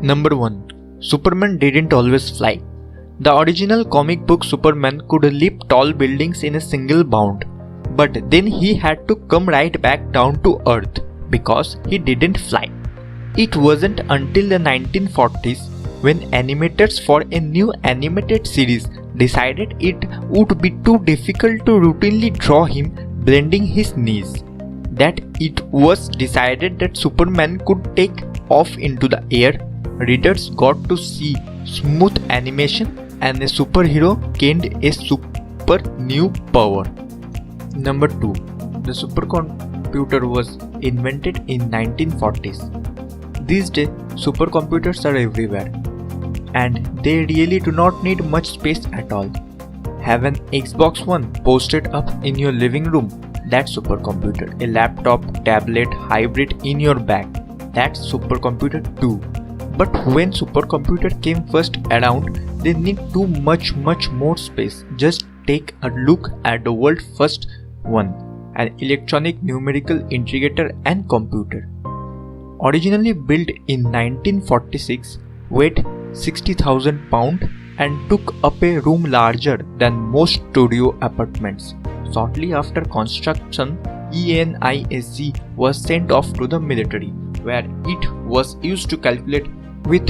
Number 1. Superman didn't always fly. The original comic book Superman could leap tall buildings in a single bound, but then he had to come right back down to Earth because he didn't fly. It wasn't until the 1940s when animators for a new animated series decided it would be too difficult to routinely draw him bending his knees that it was decided that Superman could take off into the air. Readers got to see smooth animation and a superhero gained a super new power. Number 2. The supercomputer was invented in 1940s. These days, supercomputers are everywhere, and they really do not need much space at all. Have an Xbox One posted up in your living room? That's supercomputer. A laptop, tablet, hybrid in your bag? That's supercomputer too. But when supercomputer came first around, they need too much more space. Just take a look at the world's first one, an electronic numerical integrator and computer. Originally built in 1946, weighed 60,000 pounds and took up a room larger than most studio apartments. Shortly after construction, ENIAC was sent off to the military, where it was used to calculate with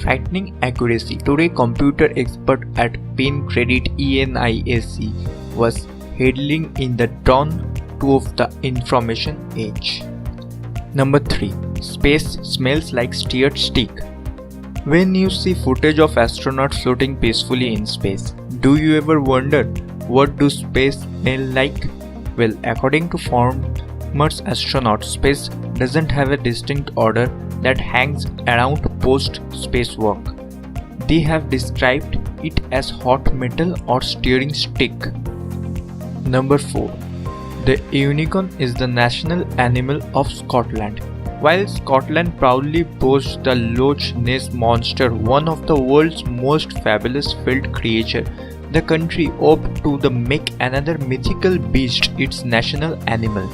frightening accuracy. Today, computer expert at Penn Credit ENIAC was hailing in the dawn of the information age. Number 3. Space smells like steered stick. When you see footage of astronauts floating peacefully in space, do you ever wonder what do space smell like? Well, according to former astronauts, space doesn't have a distinct odor that hangs around post-spacewalk. They have described it as hot metal or steering stick. Number 4. The unicorn is the national animal of Scotland. While Scotland proudly boasts the Loch Ness Monster, one of the world's most fabulous field creatures, the country opted to make another mythical beast its national animal,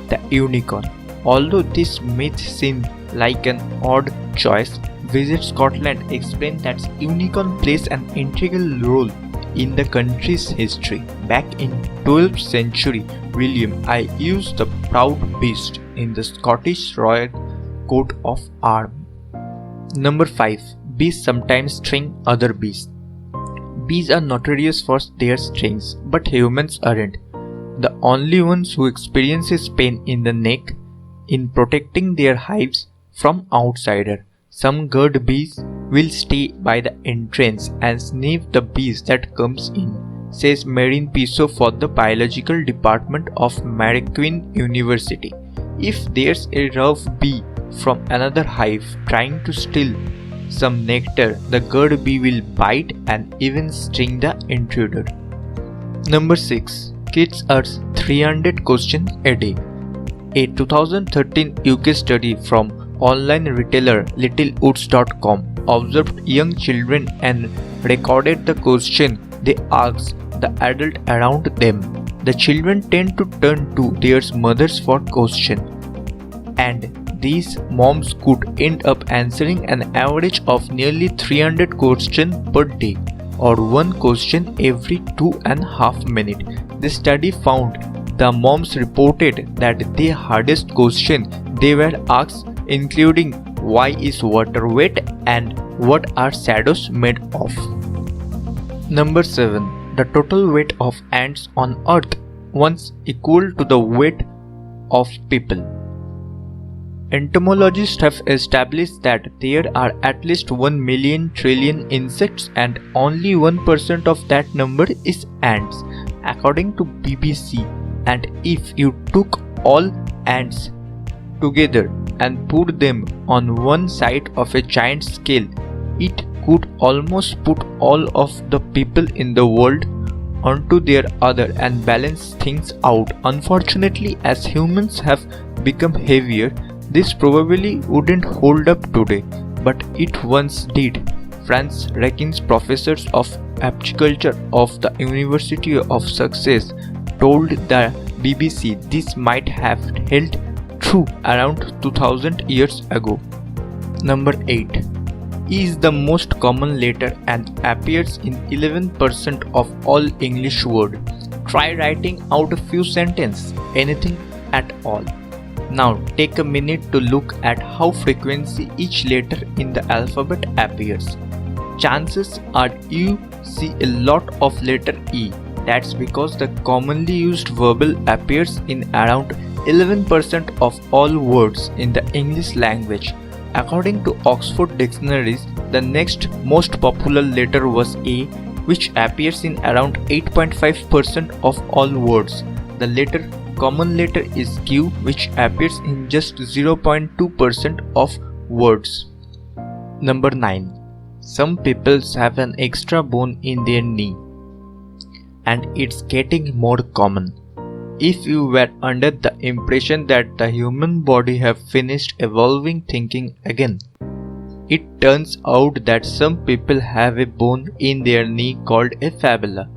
the unicorn. Although this myth seems like an odd choice, Visit Scotland explained that unicorn plays an integral role in the country's history. Back in 12th century, William I used the proud beast in the Scottish Royal Coat of Arms. Number 5. Bees sometimes sting other bees. Bees are notorious for their stings, but humans aren't the only ones who experiences pain in the neck in protecting their hives from outsiders. Some guard bees will stay by the entrance and sniff the bees that comes in, says Marin Piso for the biological department of Marquette University. If there's a rough bee from another hive trying to steal some nectar, the guard bee will bite and even sting the intruder. Number 6. Kids ask 300 questions a day. A 2013 UK study from online retailer littlewoods.com observed young children and recorded the question they asked the adult around them. The children tend to turn to their mothers for questions, and these moms could end up answering an average of nearly 300 questions per day, or one question every 2.5 minutes. The study found the moms reported that the hardest question they were asked, including why is water wet and what are shadows made of. Number 7. The total weight of ants on Earth once equal to the weight of people. Entomologists have established that there are at least 1 million trillion insects and only 1% of that number is ants, according to BBC. And if you took all ants together and put them on one side of a giant scale, it could almost put all of the people in the world onto their other and balance things out. Unfortunately, as humans have become heavier, this probably wouldn't hold up today, but it once did. Franz Rekins, professor of apiculture of the University of Sussex, told the BBC this might have held true around 2000 years ago. Number 8. E is the most common letter and appears in 11% of all English words. Try writing out a few sentences, anything at all. Now take a minute to look at how frequently each letter in the alphabet appears. Chances are you see a lot of letter E. That's because the commonly used vowel appears in around 11% of all words in the English language. According to Oxford dictionaries, the next most popular letter was A, which appears in around 8.5% of all words. The common letter is Q, which appears in just 0.2% of words. Number 9. Some people have an extra bone in their knee, and it's getting more common. If you were under the impression that the human body have finished evolving thinking again, it turns out that some people have a bone in their knee called a fibula,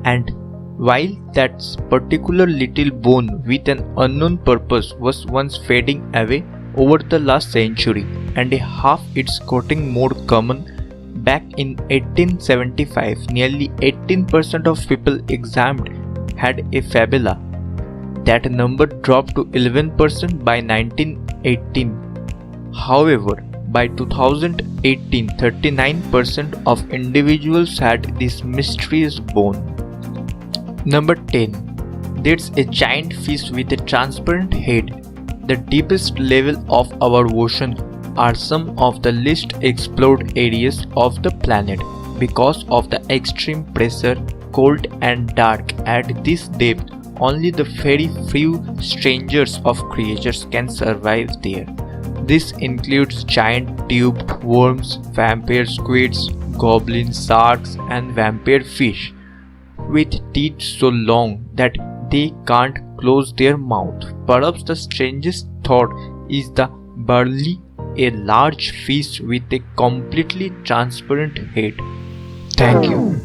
and while that particular little bone with an unknown purpose was once fading away over the last century and a half it's getting more common, back in 1875 nearly 18% of people examined had a fibula. That number dropped to 11% by 1918. However, by 2018, 39% of individuals had this mysterious bone. Number 10. There's a giant fish with a transparent head. The deepest level of our ocean are some of the least explored areas of the planet because of the extreme pressure, cold and dark. At this depth, only the very few strangers of creatures can survive there. This includes giant tubed worms, vampire squids, goblin sharks and vampire fish with teeth so long that they can't close their mouth. Perhaps the strangest thought is the burley, a large fish with a completely transparent head. Thank you.